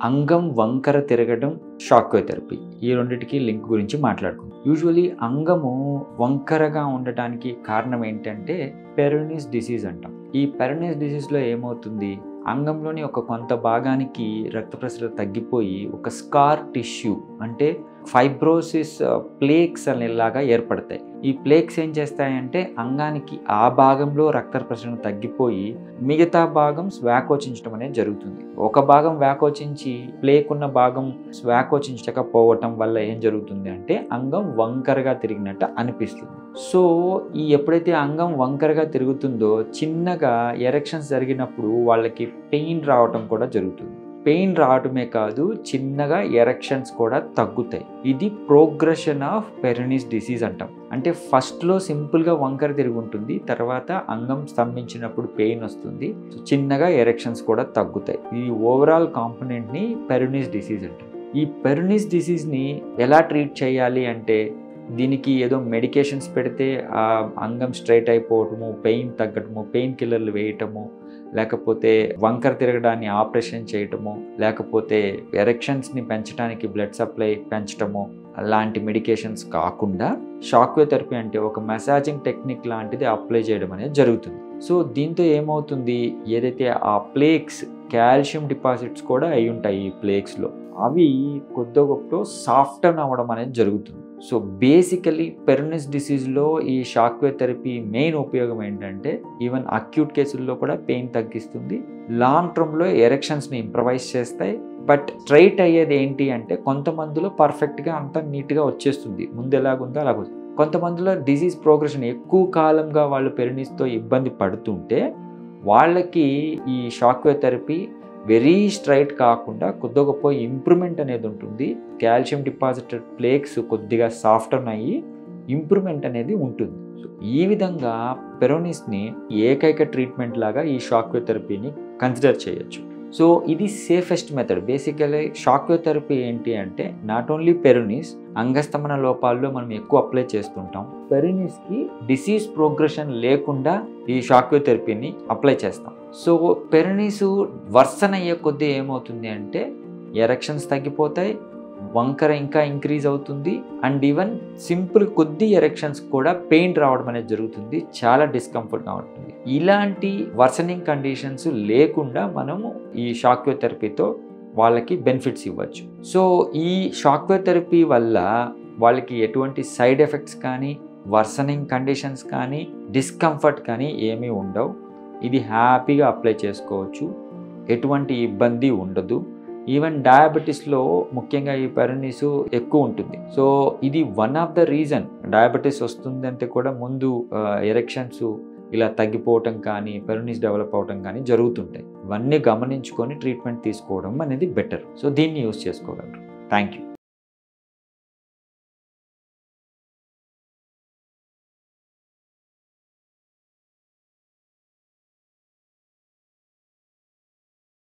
అంగం వంకర తిరగడం, షాక్ వేవ్ థెరపీ ఈ రెండిటికి లింక్ గురించి మాట్లాడుకుందాం. యూజువలీ అంగము వంకరగా ఉండటానికి కారణం ఏంటంటే పెరోనిస్ డిసీజ్ అంటాం. ఈ పెరోనిస్ డిసీజ్లో ఏమవుతుంది, అంగంలోని ఒక కొంత భాగానికి రక్త ప్రసరణ తగ్గిపోయి ఒక స్కార్ టిష్యూ అంటే ఫైబ్రోసిస్ ప్లేక్స్ అనేలాగా ఏర్పడతాయి. ఈ ప్లేక్స్ ఏం చేస్తాయంటే అంగానికి ఆ భాగంలో రక్త ప్రసరణ తగ్గిపోయి మిగతా భాగం వ్యాకోచించడం అనేది జరుగుతుంది. ఒక భాగం వ్యాకోచించి ప్లేక్ ఉన్న భాగం వ్యాకోచించకపోవటం వల్ల ఏం జరుగుతుంది అంటే అంగం వంకరగా తిరిగినట్టు అనిపిస్తుంది. సో ఎప్పుడైతే అంగం వంకరగా తిరుగుతుందో చిన్నగా ఎరెక్షన్స్ జరిగినప్పుడు వాళ్ళకి పెయిన్ రావటం కూడా జరుగుతుంది. పెయిన్ రావటమే కాదు, చిన్నగా ఎరెక్షన్స్ కూడా తగ్గుతాయి. ఇది ప్రోగ్రెషన్ ఆఫ్ పెరోనిస్ డిసీజ్ అంటాం. అంటే ఫస్ట్లో సింపుల్గా వంకర తిరిగి ఉంటుంది, తర్వాత అంగం స్తంభించినప్పుడు పెయిన్ వస్తుంది, చిన్నగా ఎరెక్షన్స్ కూడా తగ్గుతాయి. ఈ ఓవరాల్ కాంపోనెంట్ని పెరోనిస్ డిసీజ్ అంటాం. ఈ పెరోనిస్ డిసీజ్ని ఎలా ట్రీట్ చేయాలి అంటే దీనికి ఏదో మెడికేషన్స్ పెడితే ఆ అంగం స్ట్రైట్ అయిపోవటము, పెయిన్ తగ్గటము, పెయిన్ కిల్లర్లు వేయటము, లేకపోతే వంకర తిరగడాన్ని ఆపరేషన్ చేయటము, లేకపోతే ఎరెక్షన్స్ని పెంచడానికి బ్లడ్ సప్లై పెంచటము అలాంటి మెడికేషన్స్ కాకుండా షాక్ వేవ్ థెరపీ అంటే ఒక మసాజింగ్ టెక్నిక్ లాంటిది అప్లై చేయడం అనేది జరుగుతుంది. సో దీంతో ఏమవుతుంది, ఏదైతే ఆ ప్లేక్స్ కాల్షియం డిపాజిట్స్ కూడా అయి ఉంటాయి ఈ ప్లేక్స్లో, అవి కొద్ది గొప్ప సాఫ్టన్ అవ్వడం అనేది జరుగుతుంది. సో బేసికలీ పెరోనిస్ డిసీజ్లో ఈ షాక్ వేవ్ థెరపీ మెయిన్ ఉపయోగం ఏంటంటే ఈవెన్ అక్యూట్ కేసుల్లో కూడా పెయిన్ తగ్గిస్తుంది, లాంగ్ టర్మ్లో ఎరెక్షన్స్ని ఇంప్రవైజ్ చేస్తాయి. బట్ స్ట్రైట్ అయ్యేది ఏంటి అంటే కొంతమందిలో పర్ఫెక్ట్గా అంతా నీట్గా వచ్చేస్తుంది, ముందు ఎలాగుందో అలాగ. కొంతమందిలో డిసీజ్ ప్రోగ్రెషన్ ఎక్కువ కాలంగా వాళ్ళు పెరోనిస్తో ఇబ్బంది పడుతుంటే వాళ్ళకి ఈ shock wave therapy very straight కాకుండా కొద్ది గొప్ప ఇంప్రూవ్మెంట్ అనేది ఉంటుంది. కాల్షియం డిపాజిటెడ్ ప్లేక్స్ కొద్దిగా సాఫ్టన్ అయ్యి ఇంప్రూవ్మెంట్ అనేది ఉంటుంది. సో ఈ విధంగా పెరోనిస్ని ఏకైక ట్రీట్మెంట్ లాగా ఈ షాక్ వేవ్ థెరపీని కన్సిడర్ చేయొచ్చు. సో ఇది safest method. Basically shock wave therapy ఏంటి అంటే నాట్ ఓన్లీ పెరోనిస్, అంగస్తమన లోపాల్లో మనం ఎక్కువ అప్లై చేస్తుంటాం. పెరోనిస్కి డిసీజ్ ప్రోగ్రెషన్ లేకుండా ఈ షాక్ వేవ్ థెరపీని అప్లై చేస్తాం. సో పెరోనిస్ వర్సన్ అయ్యే కొద్దీ ఏమవుతుంది అంటే ఎరెక్షన్స్ తగ్గిపోతాయి, వంకర ఇంకా ఇంక్రీజ్ అవుతుంది, అండ్ ఈవెన్ సింపుల్ కొద్ది ఎరెక్షన్స్ కూడా పెయిన్ రావడం అనేది జరుగుతుంది, చాలా డిస్కంఫర్ట్గా ఉంటుంది. ఇలాంటి వర్సనింగ్ కండిషన్స్ లేకుండా మనము ఈ షాక్ వేవ్ థెరపీతో వాళ్ళకి బెనిఫిట్స్ ఇవ్వచ్చు. సో ఈ షాక్ వేవ్ థెరపీ వల్ల వాళ్ళకి ఎటువంటి సైడ్ ఎఫెక్ట్స్ కానీ, వర్సనింగ్ కండిషన్స్ కానీ, డిస్కంఫర్ట్ కానీ ఏమీ ఉండవు. ఇది హ్యాపీగా అప్లై చేసుకోవచ్చు, ఎటువంటి ఇబ్బంది ఉండదు. ఈవెన్ డయాబెటీస్లో ముఖ్యంగా ఈ పెరోనిస్ ఎక్కువ ఉంటుంది. సో ఇది one of the reason diabetes వస్తుందంటే కూడా ముందు ఎరెక్షన్స్ ఇలా తగ్గిపోవటం కానీ, పెరోనిస్ డెవలప్ అవటం కానీ జరుగుతుంటాయి. ఇవన్నీ గమనించుకొని ట్రీట్మెంట్ తీసుకోవడం అనేది బెటర్. సో దీన్ని యూస్ చేసుకోగలరు. Thank you.